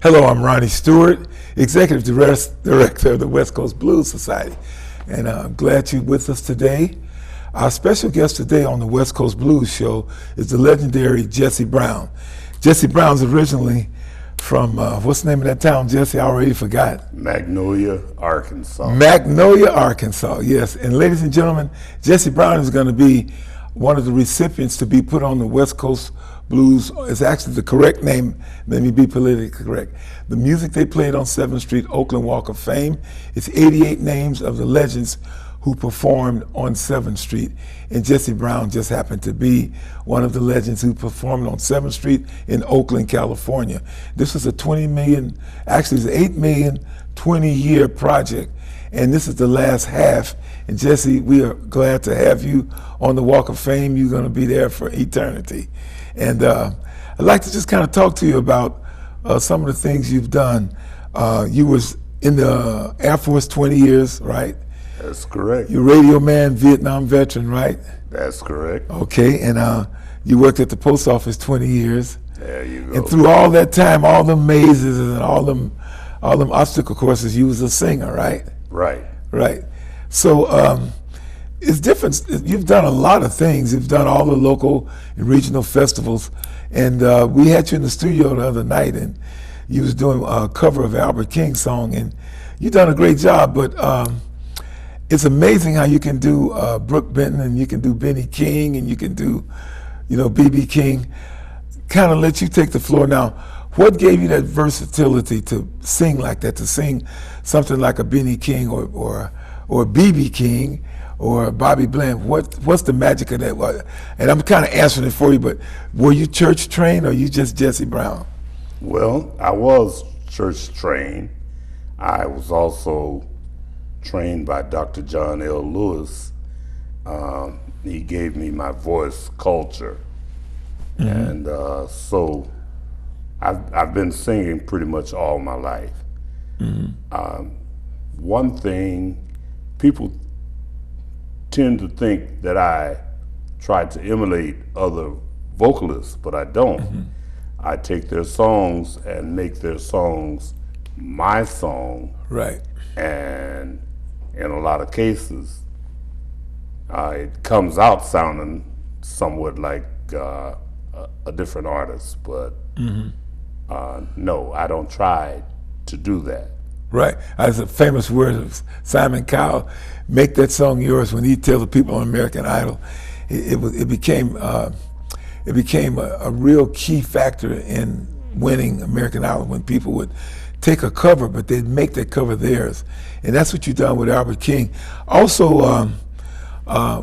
Hello, I'm Ronnie Stewart, Executive Director of the West Coast Blues Society, and I'm glad you're with us today. Our special guest today on the West Coast Blues Show is the legendary Jesse Brown. Jesse Brown's originally from, what's the name of that town, Jesse? I already forgot. Magnolia, Arkansas. Magnolia, Arkansas, yes. And ladies and gentlemen, Jesse Brown is going to be one of the recipients to be put on the West Coast Blues. It's actually the correct name, let me be politically correct. The music they played on 7th Street, Oakland Walk of Fame, it's 88 names of the legends who performed on 7th Street. And Jesse Brown just happened to be one of the legends who performed on 7th Street in Oakland, California. This was a 20 million, actually it's an 8 million, 20-year project. And this is the last half. And Jesse, we are glad to have you on the Walk of Fame. You're going to be there for eternity. And I'd like to just kind of talk to you about some of the things you've done. You was in the Air Force 20 years, right? That's correct. You're radio man, Vietnam veteran, right? That's correct. Okay, and you worked at the post office 20 years. There you go. And through all that time, all the mazes and all them obstacle courses, you was a singer, right? Right. Right. So it's different. You've done a lot of things. You've done all the local and regional festivals. And we had you in the studio the other night, and you was doing a cover of Albert King's song, and you done a great job. But it's amazing how you can do Brooke Benton, and you can do Benny King, and you can do, B.B. King. Kind of let you take the floor now. What gave you that versatility to sing like that, to sing something like a Benny King or B.B. King or Bobby Bland? What's the magic of that? And I'm kind of answering it for you, but were you church trained or you just Jesse Brown? Well, I was church trained. I was also trained by Dr. John L. Lewis. He gave me my voice culture. Mm-hmm. And so I've been singing pretty much all my life. Mm-hmm. One thing, people tend to think that I try to emulate other vocalists, but I don't. Mm-hmm. I take their songs and make their songs my song. Right. And in a lot of cases, it comes out sounding somewhat like a different artist, but mm-hmm. No, I don't try to do that. Right. As a famous word of Simon Cowell, make that song yours. When he tells the people on American Idol, it became a real key factor in winning American Idol, when people would take a cover, but they'd make that cover theirs. And that's what you've done with Albert King. Also,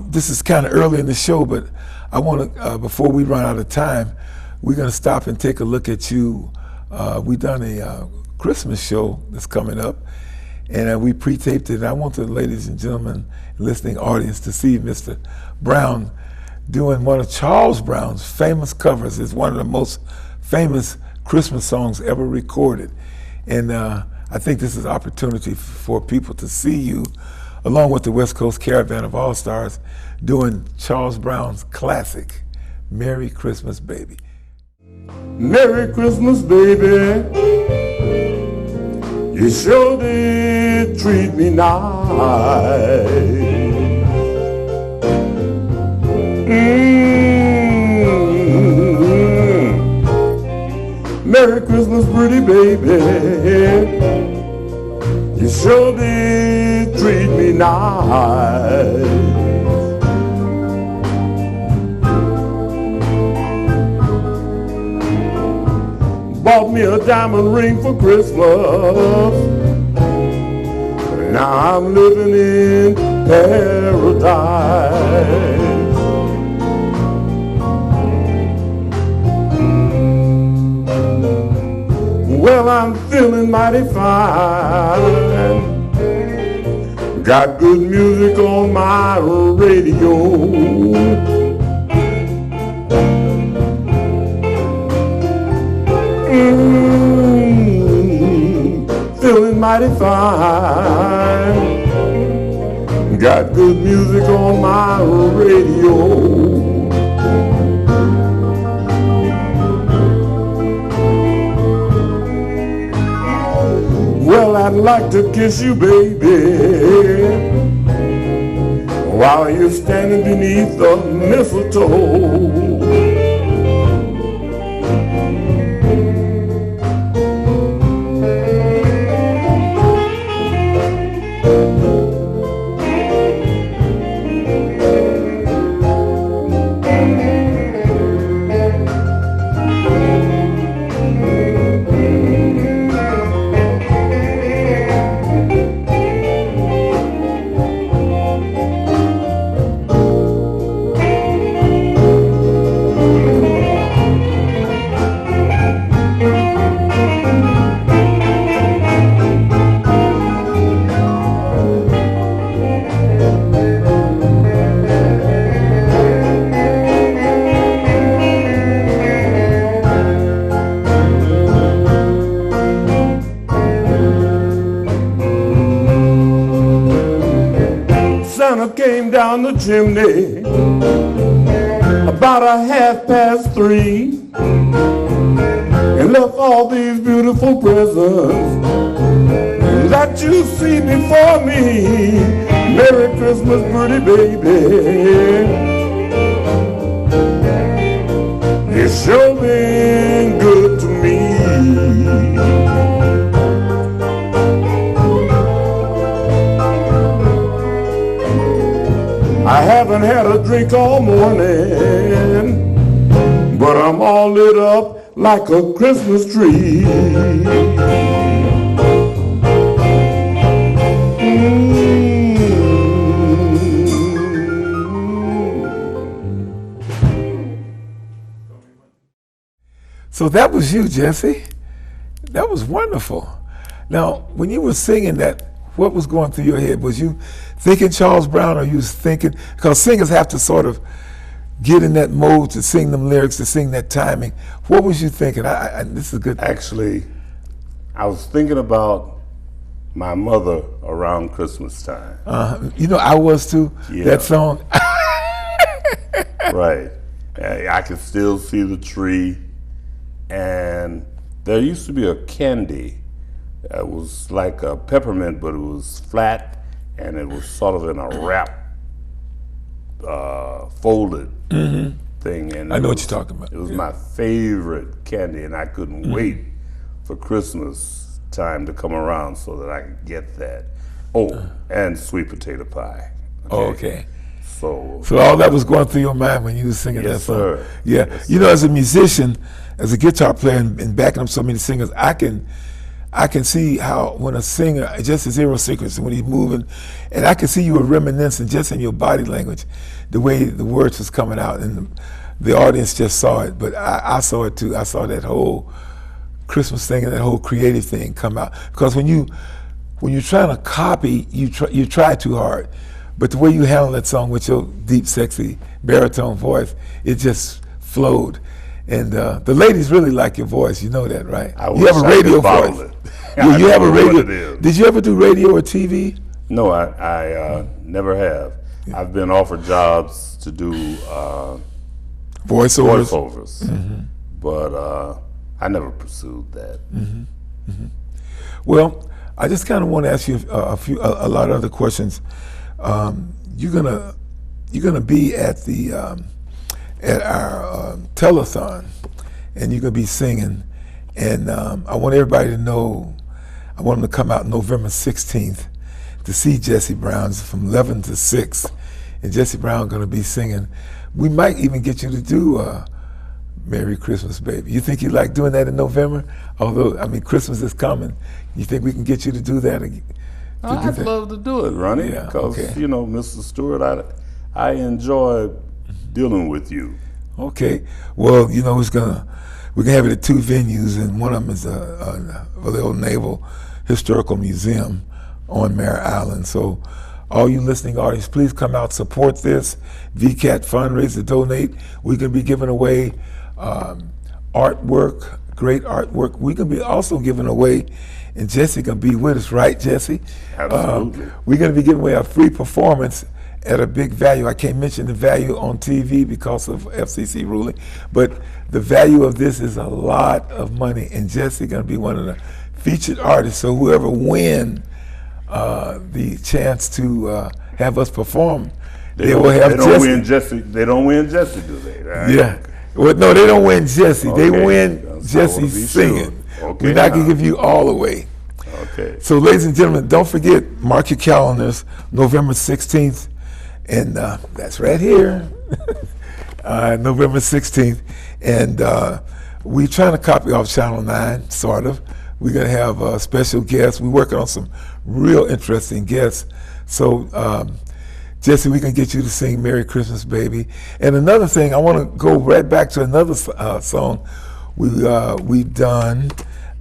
this is kind of early in the show, but I want to, before we run out of time, we're going to stop and take a look at you. We've done a Christmas show that's coming up, and we pre-taped it. And I want the ladies and gentlemen, listening audience, to see Mr. Brown doing one of Charles Brown's famous covers. It's one of the most famous Christmas songs ever recorded. And I think this is an opportunity for people to see you, along with the West Coast Caravan of All-Stars, doing Charles Brown's classic, Merry Christmas, Baby. Merry Christmas, baby. You sure did treat me nice. Merry Christmas, pretty baby. You sure did treat me nice. Bought me a diamond ring for Christmas. Now I'm living in paradise. Well, I'm feeling mighty fine. Got good music on my radio. Feeling mighty fine. Got good music on my radio. I'd like to kiss you, baby, while you're standing beneath the mistletoe. Santa came down the chimney about 3:30 and left all these beautiful presents that you see before me. Merry Christmas, pretty baby. It's sure been good to me. I haven't had a drink all morning, but I'm all lit up like a Christmas tree. So that was you, Jesse. That was wonderful. Now, when you were singing that, what was going through your head? Was you thinking Charles Brown, or you was thinking, because singers have to sort of get in that mode to sing them lyrics, to sing that timing. What was you thinking? This is good. Actually, I was thinking about my mother around Christmas time. You know, I was too, Yeah. that song. Right. I can still see the tree. And there used to be a candy. It was like a peppermint, but it was flat, and it was sort of in a wrap, folded thing. And I know what you're talking about. It was my favorite candy, and I couldn't wait for Christmas time to come around so that I could get that. Oh, and sweet potato pie. Okay. So all that was going through your mind when you were singing that Yes, song. sir. Yeah. Yes, You know, as a musician, as a guitar player, and backing up so many singers, I can see how when a singer, just a zero sequence, when he's moving, and I can see you were reminiscing just in your body language, the way the words was coming out, and the audience just saw it. But I saw it too. I saw that whole Christmas thing and that whole creative thing come out. Because when you're trying to copy, you try too hard. But the way you handle that song with your deep, sexy baritone voice, it just flowed. And the ladies really like your voice. You know that, right? You have a radio voice. Yeah, you have a radio. Did you ever do radio or TV? No, I never have. Yeah. I've been offered jobs to do voiceovers, but I never pursued that. Well, I just kind of want to ask you a lot of other questions. You're gonna be at the at our telethon, and you're gonna be singing. And I want everybody to know, I want them to come out November 16th to see Jesse Brown from 11 to 6. And Jesse Brown gonna be singing. We might even get you to do Merry Christmas, Baby. You think you'd like doing that in November? Although, I mean, Christmas is coming. You think we can get you to do that? I'd love to do it, Ronnie, because, you know, Mr. Stewart, I enjoy dealing with you. Okay. Well, you know, we're gonna have it at 2 venues, and one of them is the old Naval Historical Museum on Mare Island. So all you listening audience, please come out, support this VCAT fundraiser, donate. We can be giving away artwork, great artwork. We can be also giving away, and Jesse can be with us, right, Jesse? Absolutely. We're going to be giving away a free performance at a big value. I can't mention the value on TV because of FCC ruling, but the value of this is a lot of money, and Jesse going to be one of the featured artist. So whoever win the chance to have us perform, they will have Jesse. They don't win Jesse, do they? Right? Yeah. Well, no, they don't win Jesse. Okay. They win Jesse singing. Sure. Okay, we're not going to give you all away. Okay. So, ladies and gentlemen, don't forget, mark your calendars, November 16th. And that's right here, November 16th. And we're trying to copy off Channel 9, sort of. We're going to have special guests. We're working on some real interesting guests. So, Jesse, we can get you to sing Merry Christmas, Baby. And another thing, I want to go right back to another song we've done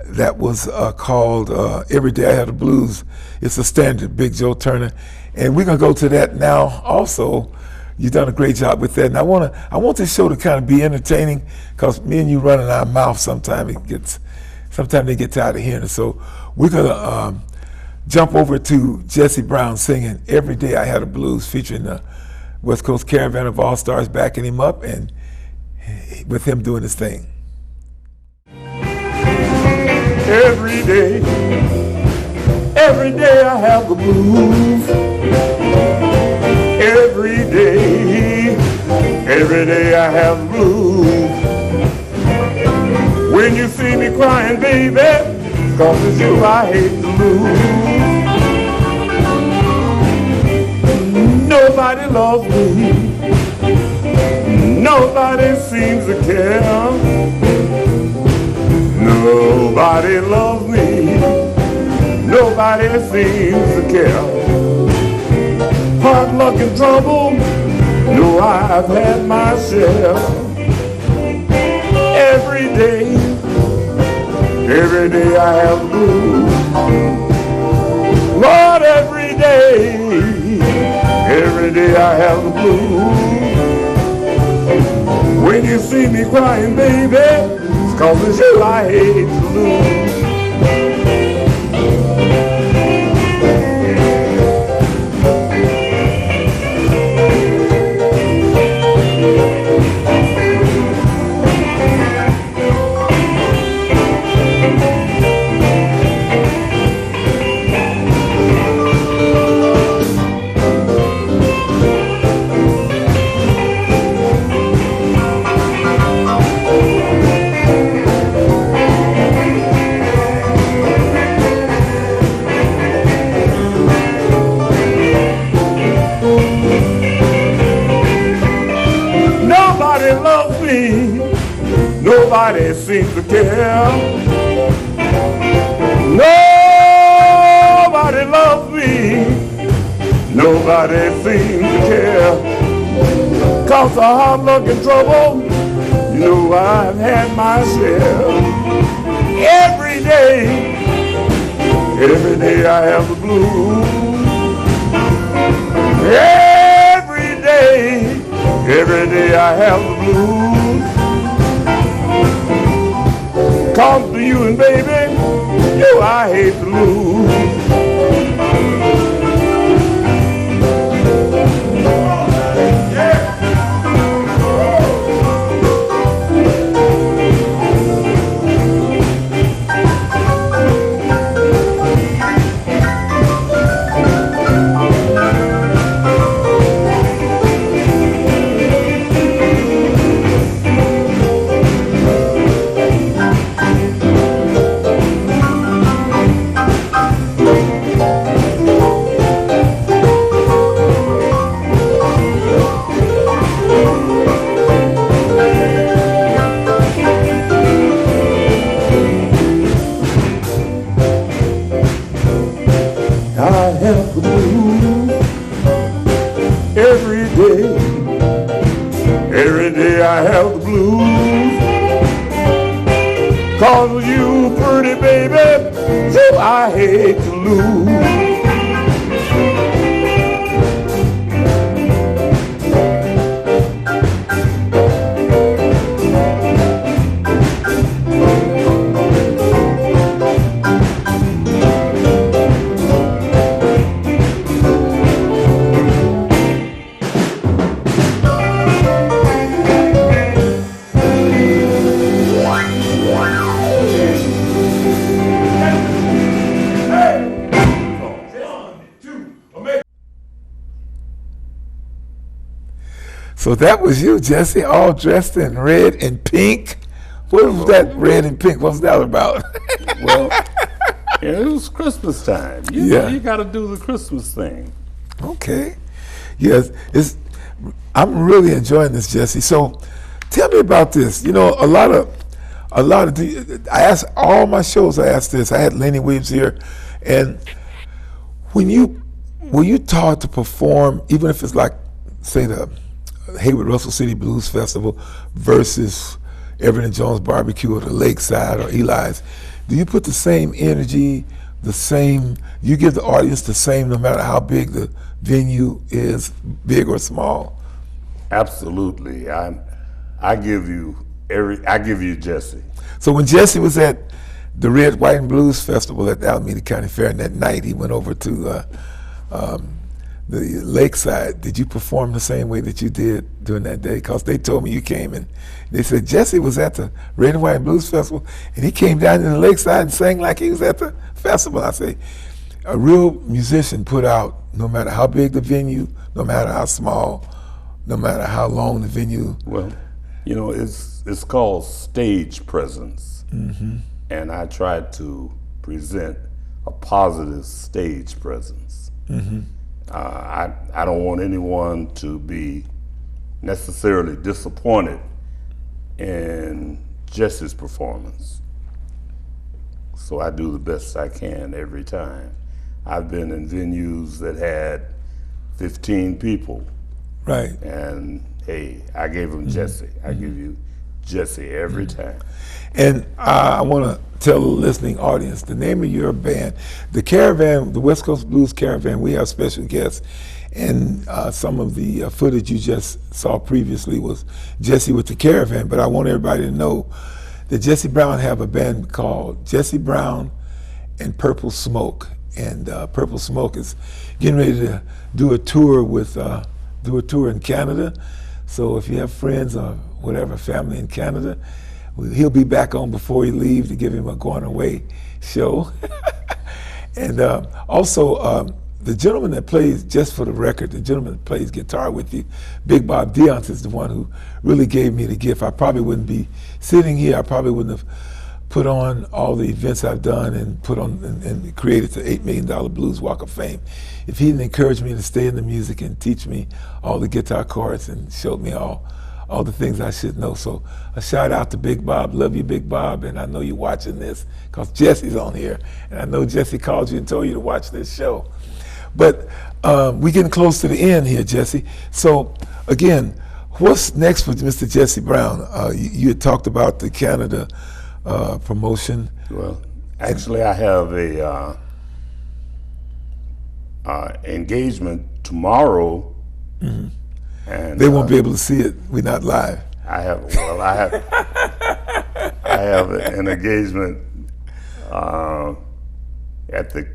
that was called Every Day I Have the Blues. It's a standard, Big Joe Turner. And we're going to go to that now also. You've done a great job with that. And I want this show to kind of be entertaining, because me and you running our mouth sometimes they get tired of hearing it. So we're going to jump over to Jesse Brown singing Every Day I Had the Blues, featuring the West Coast Caravan of All-Stars backing him up and with him doing his thing. Every day I have the blues. Every day I have the blues. When you see me crying, baby, 'cause it's you I hate to lose. Nobody loves me. Nobody seems to care. Nobody loves me. Nobody seems to care. Hard luck and trouble, no, I've had my share. Every day I have the blues. Lord, every day I have the blues. When you see me crying, baby, it's 'cause it's you I hate to lose. Nobody seems to care. Nobody loves me. Nobody seems to care. 'Cause of hard luck and trouble, you know I've had my share. Every day I have the blues. Every day I have the blues. Come to you and baby, you I hate to lose. Every day I have the blues. 'Cause of you, pretty baby, so I hate to lose. So that was you, Jesse, all dressed in red and pink. What was that red and pink? What was that about? Well, yeah, it was Christmas time. You know, you got to do the Christmas thing. Okay. Yes, I'm really enjoying this, Jesse. So tell me about this. You know, I ask all my shows, I ask this. I had Lenny Williams here, and were you taught to perform, even if it's like, say, the Hayward Russell City Blues Festival versus Everett Jones Barbecue or the Lakeside or Eli's, do you put the same energy, you give the audience the same no matter how big the venue is, big or small? Absolutely. I give you Jesse. So when Jesse was at the Red, White, and Blues Festival at the Alameda County Fair, and that night he went over to the Lakeside, did you perform the same way that you did during that day? Because they told me you came and they said Jesse was at the Red, White, and Blues Festival, and he came down to the Lakeside and sang like he was at the festival. I say, a real musician put out, no matter how big the venue, no matter how small, no matter how long the venue. Well, you know, it's called stage presence, and I try to present a positive stage presence. I don't want anyone to be necessarily disappointed in Jesse's performance, so I do the best I can every time. I've been in venues that had 15 people. Right. And hey, I gave them Jesse. I give you Jesse every time. And I want to tell the listening audience the name of your band, the Caravan, the West Coast Blues Caravan. We have special guests, and some of the footage you just saw previously was Jesse with the Caravan. But I want everybody to know that Jesse Brown have a band called Jesse Brown and Purple Smoke, and Purple Smoke is getting ready to do a tour in Canada. So if you have friends or whatever, family in Canada, he'll be back on before he leaves to give him a going away show. And also, the gentleman that plays, just for the record, the gentleman that plays guitar with you, Big Bob Dion, is the one who really gave me the gift. I probably wouldn't be sitting here. I probably wouldn't have put on all the events I've done and put on and created the $8 million Blues Walk of Fame if he didn't encourage me to stay in the music and teach me all the guitar chords and showed me all the things I should know. So a shout out to Big Bob. Love you, Big Bob, and I know you're watching this because Jesse's on here, and I know Jesse called you and told you to watch this show. But we're getting close to the end here, Jesse. So again, what's next for Mr. Jesse Brown? You had talked about the Canada promotion. Well, actually, I have a engagement tomorrow, and they won't be able to see it. We're not live. I have an engagement at the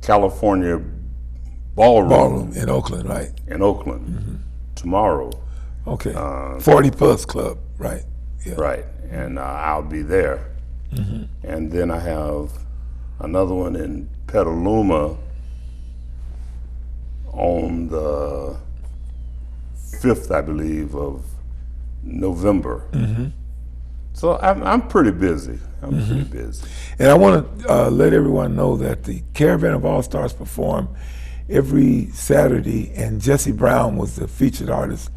California Ballroom in Oakland, right? In Oakland tomorrow. Okay, 40 Plus Club, right? Yeah. Right, and I'll be there. And then I have another one in Petaluma on the 5th, I believe, of November. So I'm pretty busy. I'm pretty busy. And I want to let everyone know that the Caravan of All Stars perform every Saturday, and Jesse Brown was the featured artist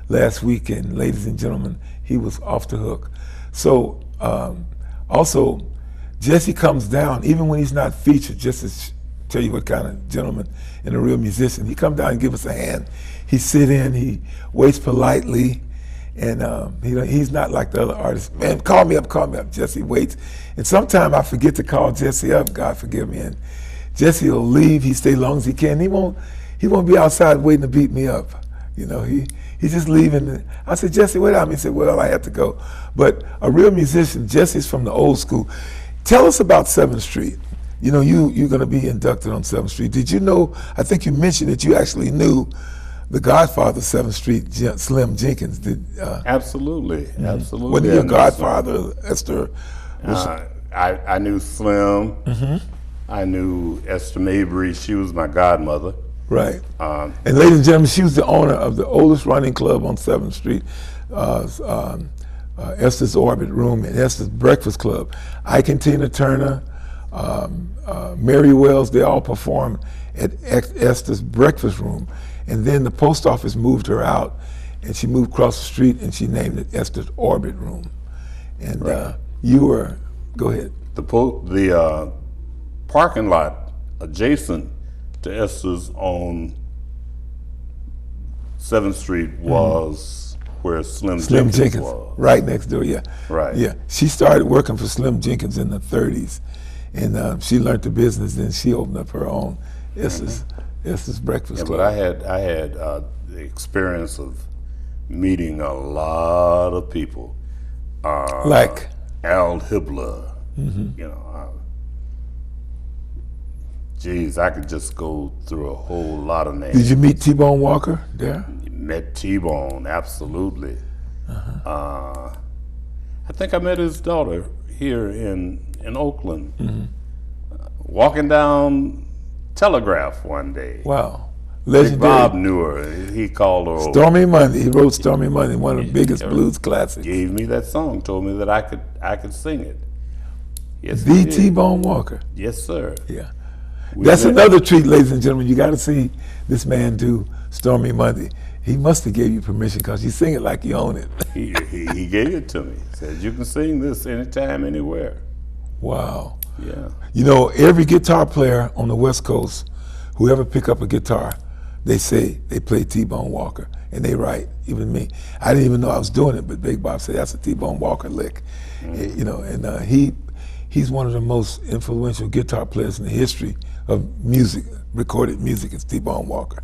last week, and ladies and gentlemen, he was off the hook. So also, Jesse comes down, even when he's not featured, just to tell you what kind of gentleman and a real musician. He comes down and give us a hand. He sit in, he waits politely, and he's not like the other artists. Man, call me up. Jesse waits. And sometimes I forget to call Jesse up, God forgive me, and Jesse will leave, he stay long as he can. He won't be outside waiting to beat me up. You know, he's just leaving. I said, Jesse, wait out. He said, well, I have to go. But a real musician, Jesse's from the old school. Tell us about 7th Street. You know, you're going to be inducted on 7th Street. Did you know, I think you mentioned that you actually knew the godfather of 7th Street, Slim Jenkins. Absolutely. Wasn't he your godfather, Esther? I knew Slim. I knew Esther Mabry. She was my godmother. Right. And ladies and gentlemen, she was the owner of the oldest running club on 7th Street, Esther's Orbit Room and Esther's Breakfast Club. Ike and Tina Turner, Mary Wells, they all performed at Esther's Breakfast Room. And then the post office moved her out, and she moved across the street, and she named it Esther's Orbit Room. And you were, go ahead. The parking lot adjacent to Esther's on 7th Street was where Slim Jenkins was. Right next door, yeah. Right. Yeah. She started working for Slim Jenkins in the 30s, and she learned the business, and she opened up her own Esther's Breakfast Club. But I had the experience of meeting a lot of people. Like? Al Hibbler, you know. Geez, I could just go through a whole lot of names. Did you meet T-Bone Walker there? Met T-Bone, absolutely. I think I met his daughter here in Oakland, walking down Telegraph one day. Wow. Big Legendary. Bob knew her. He called her over. Stormy Monday. He wrote Stormy Monday, one of the biggest blues classics. Gave me that song, told me that I could sing it. Yes, The T-Bone Walker. Yes, sir. Yeah. That's another treat, ladies and gentlemen. You got to see this man do Stormy Monday. He must have gave you permission because you sing it like you own it. he gave it to me. He said, you can sing this anytime, anywhere. Wow. Yeah. You know, every guitar player on the West Coast, whoever pick up a guitar, they say they play T-Bone Walker, and they right, even me. I didn't even know I was doing it, but Big Bob said that's a T-Bone Walker lick. You know, and he's one of the most influential guitar players in the history of music, recorded music, is T-Bone Walker.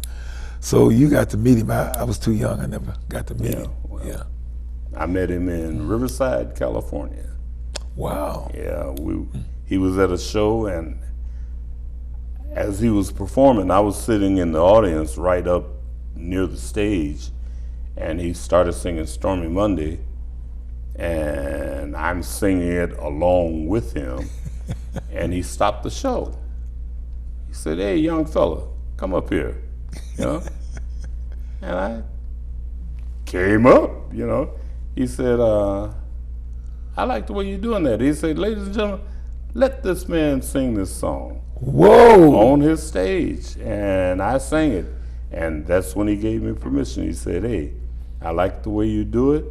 So you got to meet him. I was too young. I never got to meet him. Well, yeah. I met him in Riverside, California. Wow. Yeah, he was at a show, and as he was performing, I was sitting in the audience right up near the stage, and he started singing Stormy Monday, and I'm singing it along with him, and he stopped the show. He said, "Hey, young fella, come up here," you know? And I came up, you know. He said, I like the way you're doing that. He said, ladies and gentlemen, let this man sing this song. Whoa! On his stage. And I sang it. And that's when he gave me permission. He said, hey, I like the way you do it.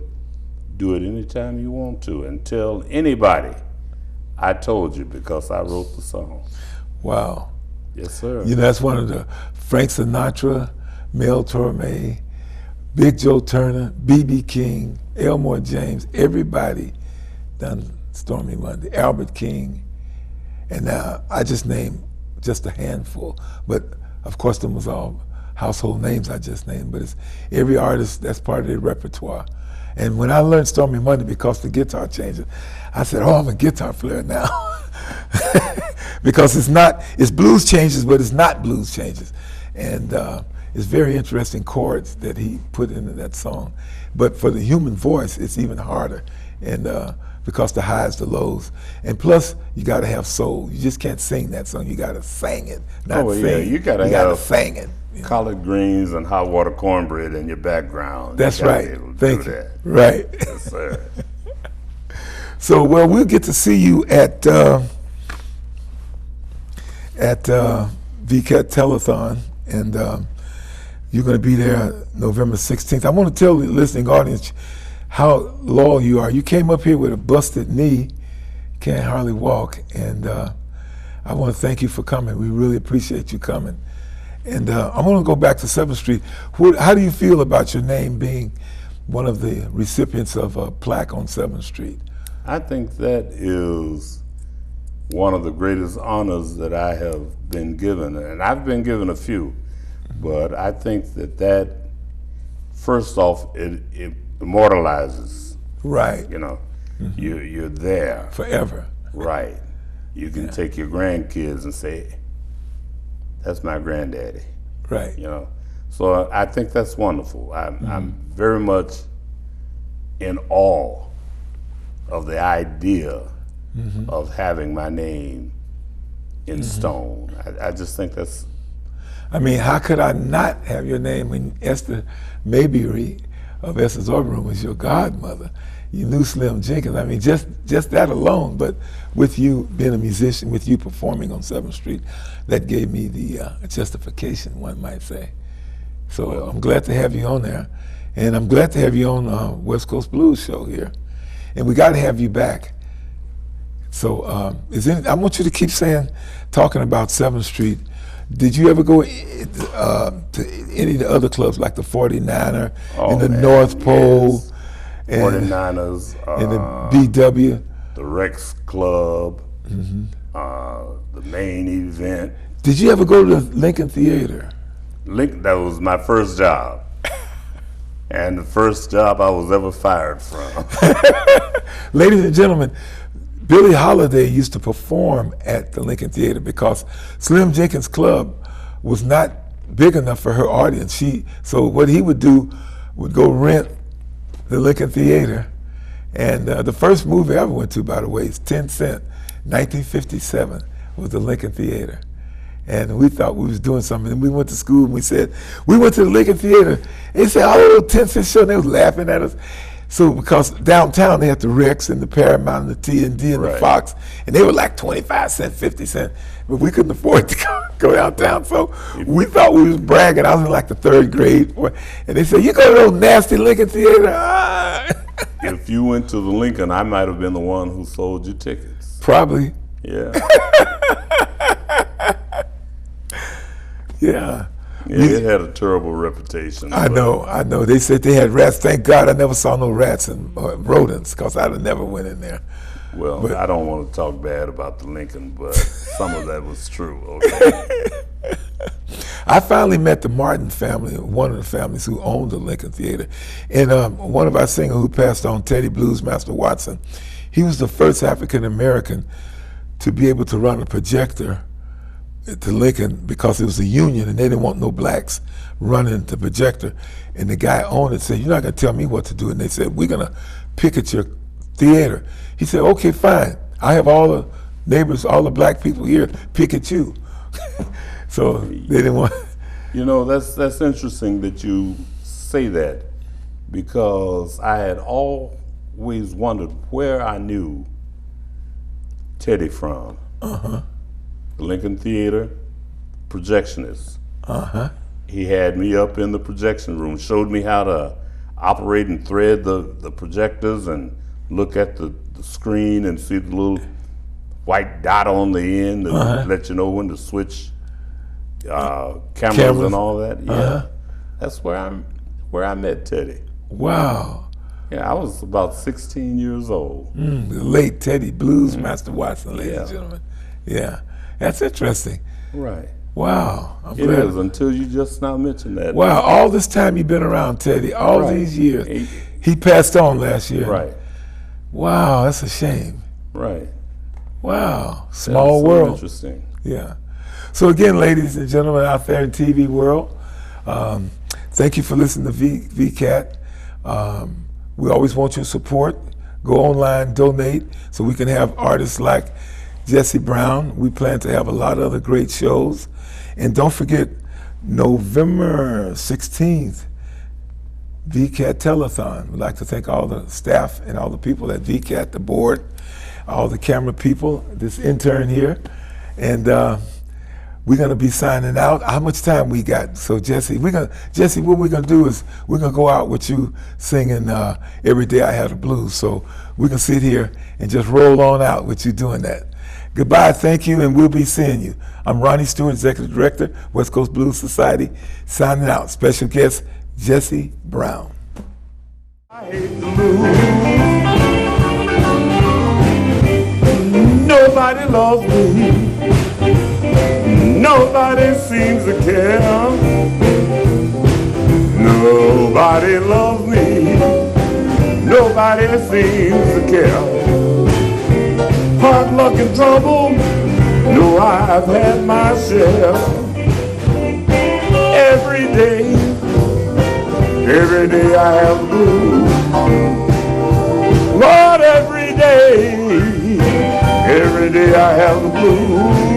Do it anytime you want to. And tell anybody I told you because I wrote the song. Wow. Yes, sir. You know, that's one of the Frank Sinatra, Mel Torme, Big Joe Turner, B.B. King, Elmore James, everybody done Stormy Monday, Albert King, and now I just named just a handful, but of course them was all household names I just named, but it's every artist, that's part of their repertoire. And when I learned Stormy Monday, because the guitar changed, I said, oh, I'm a guitar player now. Because it's blues changes, but it's not blues changes. And it's very interesting chords that he put into that song. But for the human voice, it's even harder. And because the highs, the lows. And plus, you got to have soul. You just can't sing that song. You got to sing it, not sing. Yeah, you got to sing it. Collard greens and hot water cornbread in your background. That's right. Thank you. That. Right. Yes, sir. So, well, we'll get to see you at VCAT Telethon, and you're going to be there November 16th. I want to tell the listening audience how loyal you are. You came up here with a busted knee, can't hardly walk, and I want to thank you for coming. We really appreciate you coming. And I'm going to go back to 7th Street. How do you feel about your name being one of the recipients of a plaque on 7th Street? I think that is one of the greatest honors that I have been given, and I've been given a few, but I think that first off, it immortalizes. Right. You know, you're there. Forever. Right. You can take your grandkids and say, that's my granddaddy. Right. You know, so I think that's wonderful. I'm very much in awe of the idea of having my name in stone. I just think that's I mean, how could I not have your name when Esther Mayberry of Esther's Orbit Room was your godmother? You knew Slim Jenkins. I mean, just that alone. But with you being a musician, with you performing on 7th Street, that gave me the justification, one might say. So I'm glad to have you on there. And I'm glad to have you on West Coast Blues show here. And we got to have you back. So I want you to keep talking about 7th Street. Did you ever go to any of the other clubs like the 49er and the North Pole? Yes. 49ers. And the BW? The Rex Club. The main event. Did you ever go to the Lincoln Theater? That was my first job. And the first job I was ever fired from. Ladies and gentlemen, Billie Holiday used to perform at the Lincoln Theater because Slim Jenkins Club was not big enough for her audience. So what he would do would go rent the Lincoln Theater. And the first movie I ever went to, by the way, is 10 Cent, 1957, was the Lincoln Theater. And we thought we was doing something. And we went to school and we said, we went to the Lincoln Theater. They said, oh, 10 Cent show, and they was laughing at us. So because downtown they had the Rex and the Paramount and the T&D and the Fox, and they were like 25 cents, 50 cents, but we couldn't afford to go downtown. So we thought we was bragging. I was in like the 3rd grade, and they said, you go to those nasty Lincoln Theater. If you went to the Lincoln, I might have been the one who sold you tickets. Probably. Yeah. Yeah. Yeah, it had a terrible reputation. I know. They said they had rats. Thank God I never saw no rats and rodents, because I'd have never went in there. Well, but I don't want to talk bad about the Lincoln, but some of that was true, okay? I finally met the Martin family, one of the families who owned the Lincoln Theater. And one of our singers who passed on, Teddy Bluesmaster Watson, he was the first African-American to be able to run a projector to Lincoln, because it was a union and they didn't want no blacks running the projector. And the guy owned it said, you're not gonna tell me what to do. And they said, we're gonna picket your theater. He said, okay, fine. I have all the neighbors, all the black people here picket you. So they didn't want. You know, that's interesting that you say that, because I had always wondered where I knew Teddy from. The Lincoln Theater, projectionist. He had me up in the projection room, showed me how to operate and thread the projectors and look at the screen and see the little white dot on the end and let you know when to switch cameras and all that. Yeah, that's where I met Teddy. Wow. Yeah, I was about 16 years old. The late Teddy Bluesmaster Watson, ladies and gentlemen. Yeah. That's interesting. Right. Wow. It is, until you just now mentioned that. Wow, all this time you've been around Teddy, all these years. He passed on last year. Right. Wow, that's a shame. Right. Wow, small world. Interesting. Yeah. So again, ladies and gentlemen out there in TV world, thank you for listening to VCAT. We always want your support. Go online, donate, so we can have artists like Jesse Brown. We plan to have a lot of other great shows. And don't forget, November 16th, VCAT Telethon. We'd like to thank all the staff and all the people at VCAT, the board, all the camera people, this intern here. And we're gonna be signing out. How much time we got? So Jesse, what we're gonna do is we're gonna go out with you singing Every Day I Had a Blues. So we can sit here and just roll on out with you doing that. Goodbye, thank you, and we'll be seeing you. I'm Ronnie Stewart, Executive Director, West Coast Blues Society, signing out. Special guest, Jesse Brown. I hate the blues. Nobody loves me. Nobody seems to care. Nobody loves me. Nobody seems to care. Hard luck and trouble, no, I've had my share. Every day I have the blues. Lord, every day I have the blues.